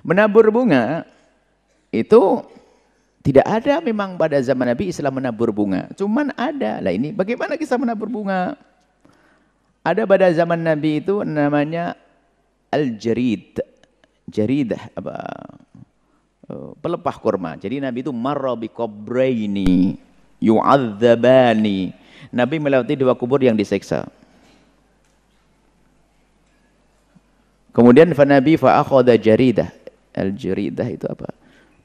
Menabur bunga itu tidak ada memang pada zaman Nabi Islam menabur bunga. Cuman ada. Lah ini bagaimana kisah menabur bunga? Ada pada zaman Nabi itu namanya al-jarid. Jaridah apa? Pelepah kurma. Jadi Nabi itu marra bi qabraini yu'adzabani. Nabi melewati dua kubur yang disiksa. Kemudian Nabi fa akhadha jaridah. Al-jaridah itu apa?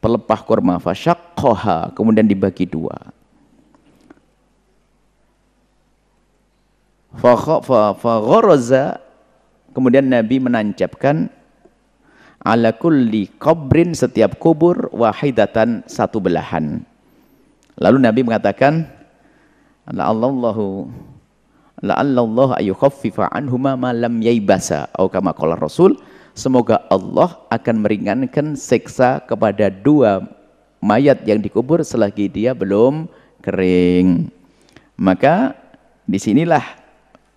Pelepah kurma, fasyaqqaha, kemudian dibagi dua. Fagharaza, kemudian Nabi menancapkan ala kulli qabrin, setiap kubur, wahidatan, satu belahan. Lalu Nabi mengatakan la'allallahu ayyukhaffifa anhuma ma lam yaibasa, atau kama qala Rasul, semoga Allah akan meringankan siksa kepada dua mayat yang dikubur selagi dia belum kering. Maka disinilah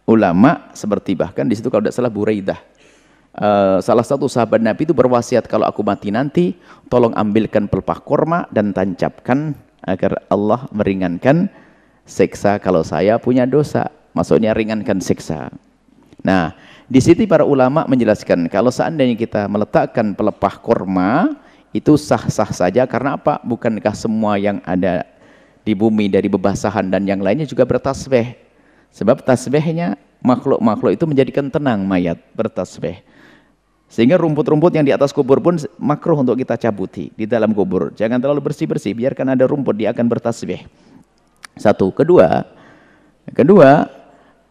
ulama seperti bahkan di situ kalau tidak salah Buraidah, salah satu sahabat Nabi itu berwasiat, kalau aku mati nanti tolong ambilkan pelepah kurma dan tancapkan agar Allah meringankan siksa kalau saya punya dosa. Maksudnya ringankan siksa. Nah, di sini para ulama menjelaskan kalau seandainya kita meletakkan pelepah kurma itu sah-sah saja. Karena apa? Bukankah semua yang ada di bumi dari bebasahan dan yang lainnya juga bertasbih? Sebab tasbihnya makhluk-makhluk itu menjadikan tenang mayat bertasbih. Sehingga rumput-rumput yang di atas kubur pun makruh untuk kita cabuti di dalam kubur. Jangan terlalu bersih-bersih, biarkan ada rumput, dia akan bertasbih. Satu. Kedua,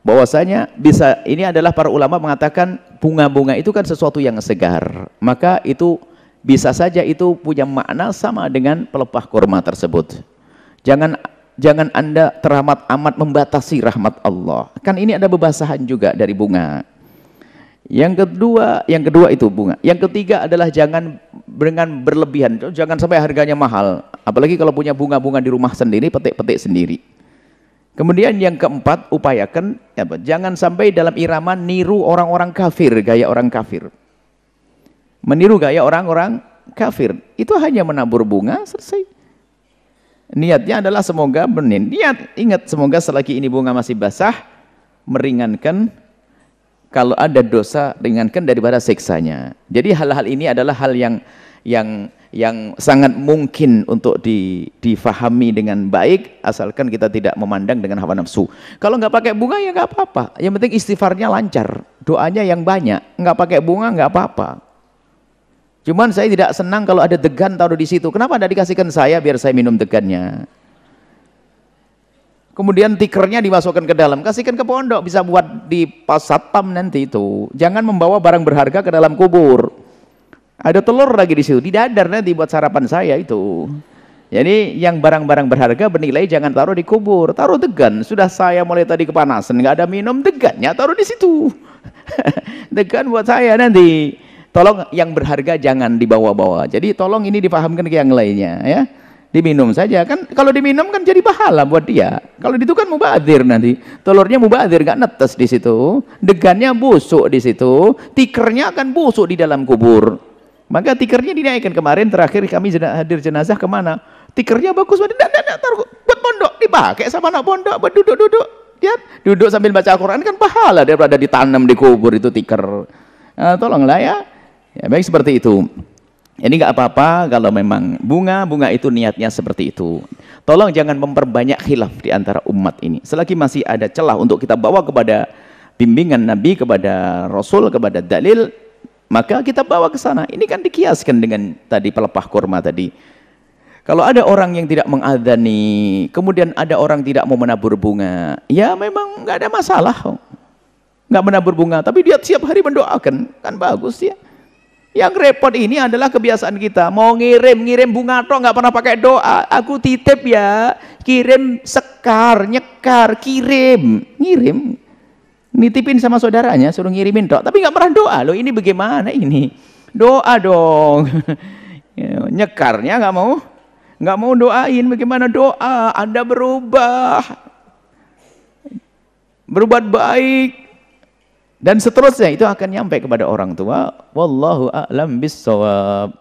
bahwasanya bisa, ini adalah para ulama mengatakan bunga-bunga itu kan sesuatu yang segar, maka itu bisa saja itu punya makna sama dengan pelepah kurma tersebut. Jangan Anda teramat-amat membatasi rahmat Allah. Kan ini ada bebasahan juga dari bunga. Yang kedua itu bunga. Yang ketiga adalah jangan dengan berlebihan. Jangan sampai harganya mahal. Apalagi kalau punya bunga-bunga di rumah sendiri, petik-petik sendiri. Kemudian yang keempat, upayakan jangan sampai dalam irama niru orang-orang kafir, gaya orang kafir. Meniru gaya orang-orang kafir. Itu hanya menabur bunga, selesai. Niatnya adalah semoga niat, ingat, semoga selagi ini bunga masih basah, meringankan, kalau ada dosa, ringankan daripada siksanya. Jadi hal-hal ini adalah hal yang sangat mungkin untuk difahami dengan baik, asalkan kita tidak memandang dengan hawa nafsu. Kalau nggak pakai bunga ya nggak apa-apa, yang penting istighfarnya lancar, doanya yang banyak. Nggak pakai bunga nggak apa-apa. Cuman saya tidak senang kalau ada degan taruh di situ. Kenapa tidak dikasihkan saya biar saya minum degannya? Kemudian tikernya dimasukkan ke dalam, kasihkan ke pondok, bisa buat di pas satpam nanti itu. Jangan membawa barang berharga ke dalam kubur. Ada telur lagi di situ, di dadar nanti buat sarapan saya itu. Jadi yang barang-barang berharga bernilai jangan taruh di kubur, taruh degan. Sudah saya mulai tadi kepanasan, nggak ada minum, degannya taruh di situ. Degan buat saya nanti. Tolong yang berharga jangan dibawa-bawa. Jadi tolong ini dipahamkan ke yang lainnya, ya. Diminum saja kan, kalau diminum kan jadi pahala buat dia. Kalau itu kan mubazir nanti, telurnya mubazir, nggak netes di situ, degannya busuk di situ, tikernya akan busuk di dalam kubur. Maka tikernya dinaikkan. Kemarin terakhir kami hadir jenazah kemana? Tikernya bagus, taruh buat pondok, dipakai sama anak pondok, buat duduk-duduk. Lihat, duduk sambil baca Al-Quran kan pahala daripada ditanam di kubur itu tiker. Nah, tolonglah ya. Ya baik seperti itu. Ini nggak apa-apa kalau memang bunga itu niatnya seperti itu. Tolong jangan memperbanyak khilaf di antara umat ini. Selagi masih ada celah untuk kita bawa kepada bimbingan Nabi, kepada Rasul, kepada dalil, maka kita bawa ke sana. Ini kan dikiaskan dengan tadi pelepah kurma tadi. Kalau ada orang yang tidak mengadzani, kemudian ada orang tidak mau menabur bunga, ya memang nggak ada masalah. Nggak menabur bunga, tapi dia tiap hari mendoakan, kan bagus ya. Yang repot ini adalah kebiasaan kita, mau ngirim bunga toh nggak pernah pakai doa. Aku titip ya, kirim sekar, nyekar, ngirim. Nitipin sama saudaranya, suruh ngirimin toh, tapi nggak pernah doa. Loh ini bagaimana ini? Doa dong. Nyekarnya nggak mau doain, bagaimana doa? Anda berbuat baik. Dan seterusnya itu akan nyampe kepada orang tua. Wallahu a'lam bissawab.